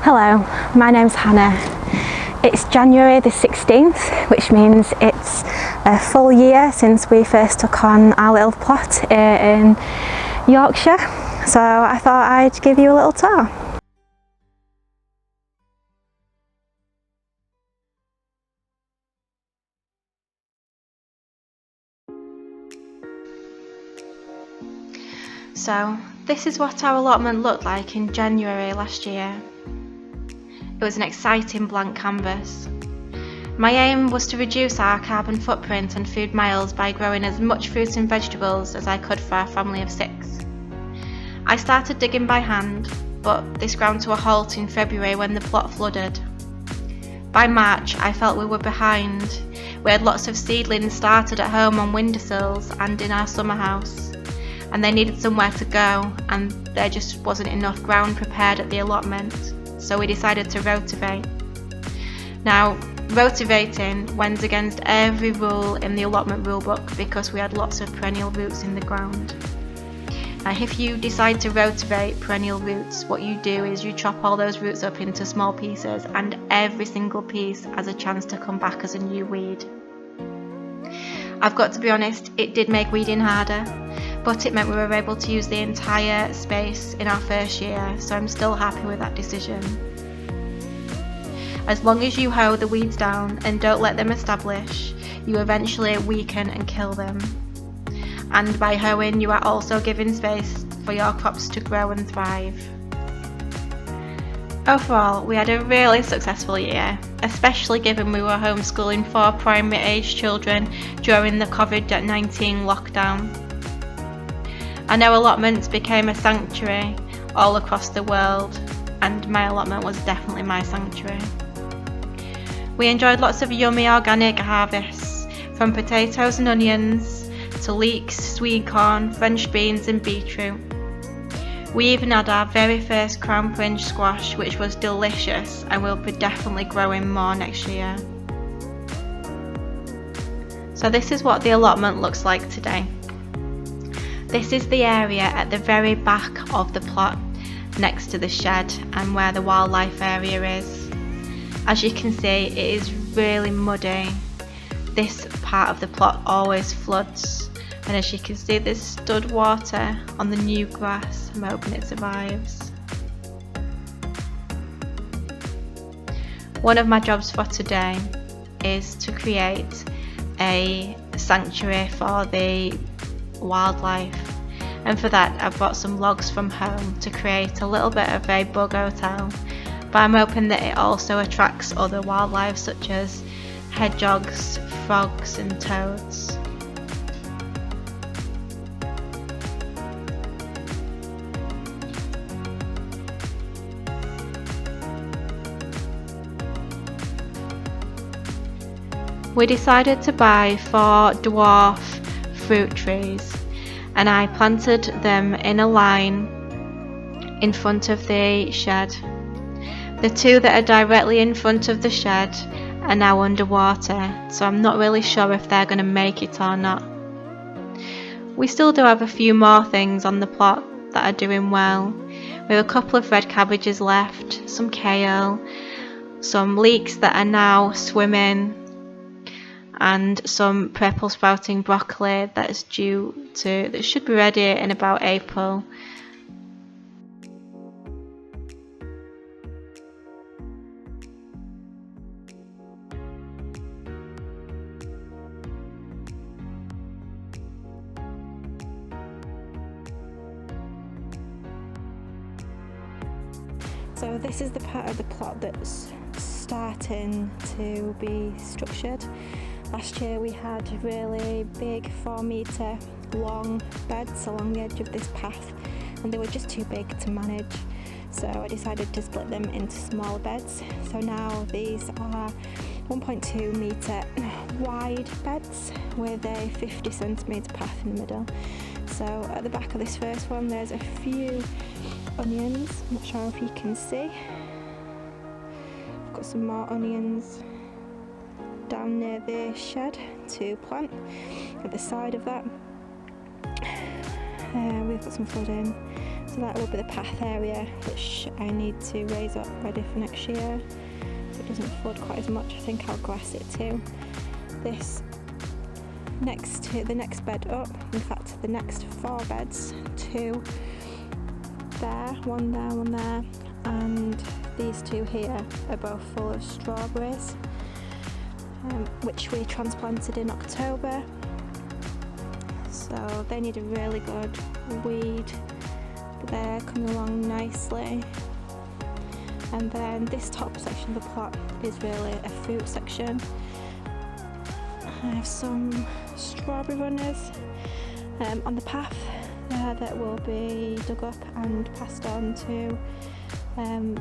Hello, my name's Hannah. It's January the 16th, which means it's a full year since we first took on our little plot in Yorkshire, so I thought I'd give you a little tour. So this is what our allotment looked like in January last year. It was an exciting blank canvas. My aim was to reduce our carbon footprint and food miles by growing as much fruit and vegetables as I could for our family of 6. I started digging by hand, but this ground to a halt in February when the plot flooded. By March, I felt we were behind. We had lots of seedlings started at home on windowsills and in our summer house, and they needed somewhere to go, and there just wasn't enough ground prepared at the allotment, so we decided to rotivate. Now, rotivating went against every rule in the allotment rulebook because we had lots of perennial roots in the ground. Now, if you decide to rotivate perennial roots, what you do is you chop all those roots up into small pieces, and every single piece has a chance to come back as a new weed. I've got to be honest, it did make weeding harder, but it meant we were able to use the entire space in our first year, so I'm still happy with that decision. As long as you hoe the weeds down and don't let them establish, you eventually weaken and kill them. And by hoeing, you are also giving space for your crops to grow and thrive. Overall, we had a really successful year, especially given we were homeschooling 4 primary age children during the COVID-19 lockdown. And our allotments became a sanctuary all across the world, and my allotment was definitely my sanctuary. We enjoyed lots of yummy organic harvests, from potatoes and onions to leeks, sweet corn, French beans and beetroot. We even had our very first crown fringe squash, which was delicious, and we'll be definitely growing more next year. So this is what the allotment looks like today. This is the area at the very back of the plot, next to the shed and where the wildlife area is. As you can see, it is really muddy. This part of the plot always floods, and as you can see, there's stud water on the new grass. I'm hoping it survives. One of my jobs for today is to create a sanctuary for the wildlife, and for that I've brought some logs from home to create a little bit of a bug hotel, but I'm hoping that it also attracts other wildlife such as hedgehogs, frogs and toads. We decided to buy 4 dwarf fruit trees, and I planted them in a line in front of the shed. The 2 that are directly in front of the shed are now underwater, so I'm not really sure if they're going to make it or not. We still do have a few more things on the plot that are doing well. We have a couple of red cabbages left, some kale, some leeks that are now swimming, and some purple sprouting broccoli that should be ready in about April. So this is the part of the plot that's starting to be structured. Last year we had really big 4-metre long beds along the edge of this path, and they were just too big to manage, so I decided to split them into smaller beds. So now these are 1.2 metre wide beds with a 50 centimetre path in the middle. So at the back of this first one there's a few onions, I'm not sure if you can see. I've got some more onions down near the shed to plant. At the side of that we've got some flooding, so So that will be the path area, which I need to raise up ready for next year, so it doesn't flood quite as much. I think I'll grass it too. This the next bed up, in fact the next 4 beds, 2 there, one there, and these 2 here are both full of strawberries, which we transplanted in October, so they need a really good weed, but they're coming along nicely. And then this top section of the plot is really a fruit section. I have some strawberry runners on the path there that will be dug up and passed on to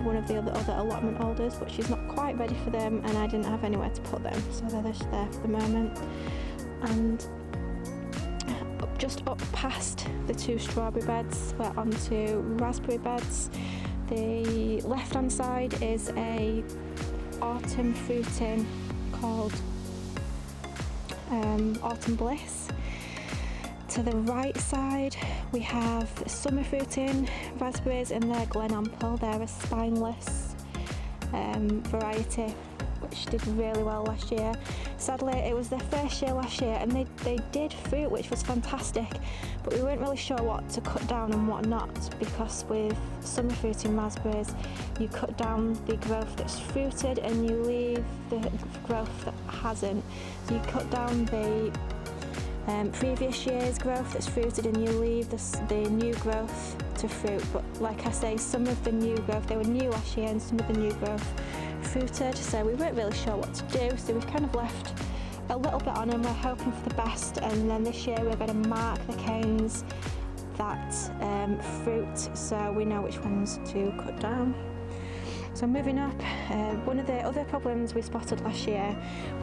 one of the other allotment holders, but she's not quite ready for them and I didn't have anywhere to put them, so they're just there for the moment. And just up past the 2 strawberry beds, we're onto raspberry beds. The left hand side is a autumn fruiting called Autumn Bliss. To the right side we have summer fruiting raspberries in their Glen Ample. They're a spineless variety which did really well last year. Sadly it was their first year last year and they did fruit, which was fantastic, but we weren't really sure what to cut down and what not, because with summer fruiting raspberries you cut down the growth that's fruited and you leave the growth that hasn't. So you cut down the previous year's growth that's fruited and you leave the new growth to fruit. But like I say, some of the new growth, they were new last year, and some of the new growth fruited, so we weren't really sure what to do, so we've kind of left a little bit on and we're hoping for the best. And then this year we're going to mark the canes that fruit, so we know which ones to cut down. So moving up, one of the other problems we spotted last year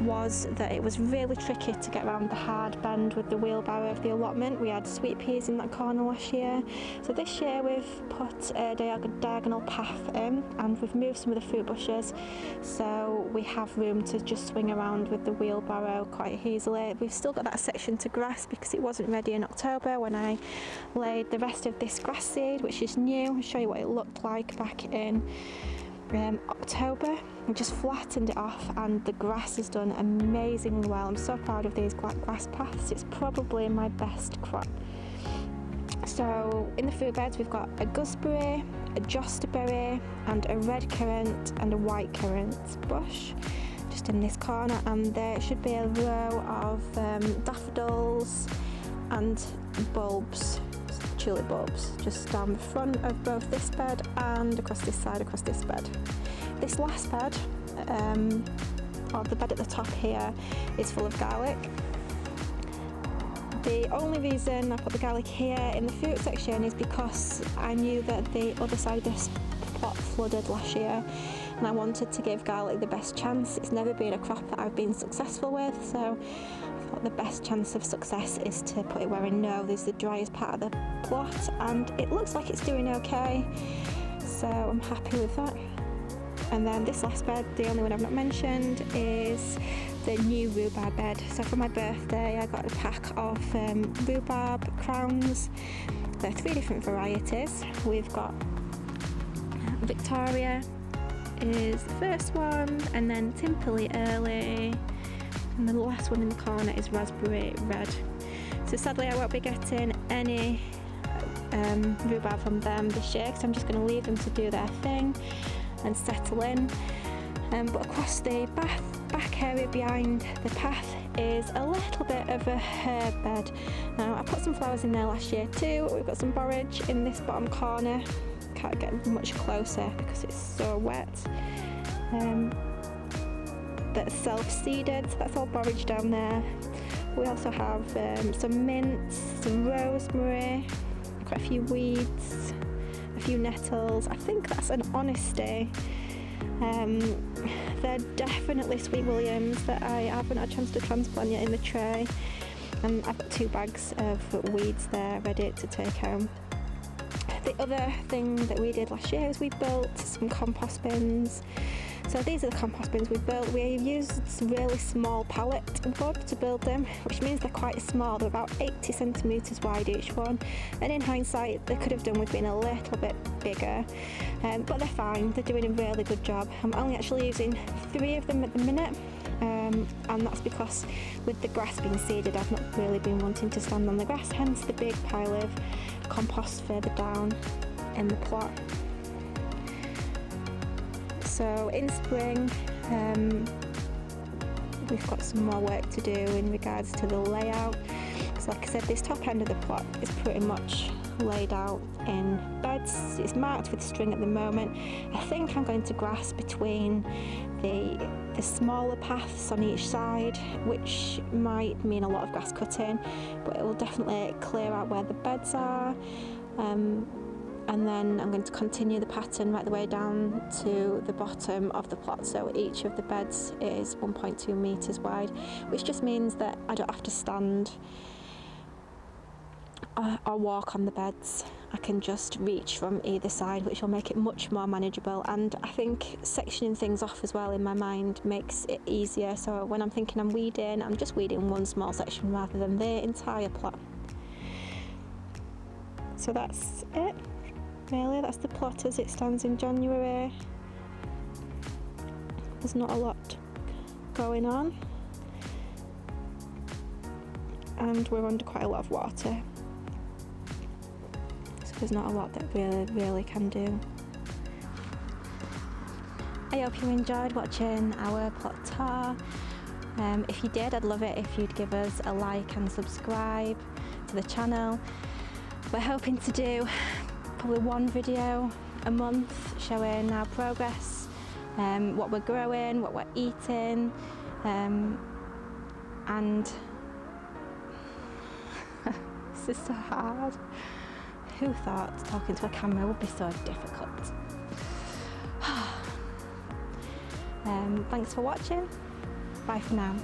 was that it was really tricky to get around the hard bend with the wheelbarrow of the allotment. We had sweet peas in that corner last year, so this year we've put a diagonal path in and we've moved some of the fruit bushes, so we have room to just swing around with the wheelbarrow quite easily. We've still got that section to grass because it wasn't ready in October when I laid the rest of this grass seed, which is new. I'll show you what it looked like back in October. We just flattened it off and the grass has done amazingly well. I'm so proud of these grass paths. It's probably my best crop. So in the fruit beds we've got a gooseberry, a josterberry and a red currant and a white currant bush just in this corner, and there should be a row of daffodils and bulbs, tulip bulbs, just down the front of both this bed and across this side, across this bed. This last bed, or the bed at the top here, is full of garlic. The only reason I put the garlic here in the fruit section is because I knew that the other side of this plot flooded last year and I wanted to give garlic the best chance. It's never been a crop that I've been successful with, so I thought the best chance of success is to put it where I know there's the driest part of the plot, and it looks like it's doing okay, so I'm happy with that. And then this last bed, the only one I've not mentioned, is the new rhubarb bed. So for my birthday I got a pack of rhubarb crowns. There are 3 different varieties. We've got Victoria is the first one, and then Timperley Early, and the last one in the corner is Raspberry Red. So sadly I won't be getting any rhubarb from them this year because I'm just going to leave them to do their thing and settle in. But across the back area behind the path is a little bit of a herb bed. Now I put some flowers in there last year too. We've got some borage in this bottom corner. Can't get much closer because it's so wet. That's self-seeded, so that's all borage down there. We also have some mints, some rosemary, quite a few weeds, a few nettles. I think that's an honesty. They're definitely sweet williams that I haven't had a chance to transplant yet in the tray. And I've got 2 bags of weeds there ready to take home. The other thing that we did last year is we built some compost bins. So these are the compost bins we've built. We used really small pallet wood to build them, which means they're quite small. They're about 80 centimetres wide each one, and in hindsight they could have done with being a little bit bigger, but they're fine. They're doing a really good job. I'm only actually using 3 of them at the minute, and that's because with the grass being seeded, I've not really been wanting to stand on the grass, hence the big pile of compost further down in the plot. So in spring, we've got some more work to do in regards to the layout. So like I said, this top end of the plot is pretty much laid out in beds. It's marked with string at the moment. I think I'm going to grass between the smaller paths on each side, which might mean a lot of grass cutting, but it will definitely clear out where the beds are. And then I'm going to continue the pattern right the way down to the bottom of the plot. So each of the beds is 1.2 metres wide, which just means that I don't have to stand or walk on the beds. I can just reach from either side, which will make it much more manageable. And I think sectioning things off as well in my mind makes it easier. So when I'm thinking I'm weeding, I'm just weeding one small section rather than the entire plot. So that's it. Really, that's the plot as it stands in January. There's not a lot going on, and we're under quite a lot of water, so there's not a lot that really can do. I hope you enjoyed watching our plot tour. If you did, I'd love it if you'd give us a like and subscribe to the channel. We're hoping to do probably 1 video a month showing our progress, what we're growing, what we're eating, and this is so hard. Who thought talking to a camera would be so difficult? Thanks for watching. Bye for now.